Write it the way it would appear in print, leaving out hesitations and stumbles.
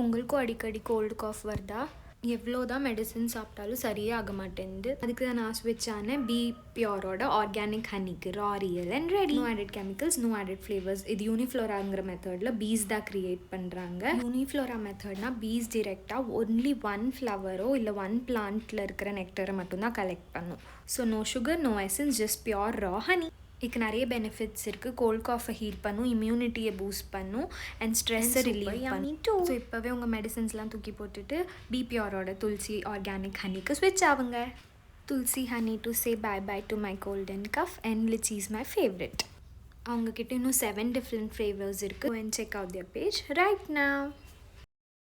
உங்களுக்கும் அடிக்கடி cold cough வருதா? எவ்வளோ தான் மெடிசின் சாப்பிட்டாலும் சரியே ஆக மாட்டேங்குது. அதுக்கு தான் நான் ஸ்விட்ச் ஆனேன் பி பியூரோட ஆர்கானிக் ஹனிக்கு. Raw real and ready. No added chemicals, no added flavours. இது யூனிஃப்ளோராங்கிற மெத்தடில் பீஸ் தான் க்ரியேட் பண்ணுறாங்க. யூனிஃப்ளோரா மெத்தட்னா பீஸ் டிரெக்டாக ஒன்லி ஒன் ஃப்ளவரோ இல்லை ஒன் பிளான்ட்டில் இருக்கிற நெக்டரை மட்டும்தான் கலெக்ட் பண்ணும். So no sugar, no essence, just pure raw honey. இதுக்கு நிறைய பெனிஃபிட்ஸ் இருக்குது. கோல்ட் காஃபை ஹீல் பண்ணும், இம்யூனிட்டியை பூஸ்ட் பண்ணும் அண்ட் ஸ்ட்ரெஸ்ஸை ரிலீவ் பண்ணும். ஸோ இப்போவே உங்கள் மெடிசன்ஸ்லாம் தூக்கி போட்டுட்டு பிபிஆரோட துளசி ஆர்கானிக் ஹனிக்கு ஸ்விட்ச் ஆகுங்க. Tulsi honey to say bye bye to my cold and cough and lychee is my favourite. அவங்கக்கிட்ட இன்னும் 7 டிஃப்ரெண்ட் ஃப்ளேவர்ஸ் இருக்குது. And check out their page right now.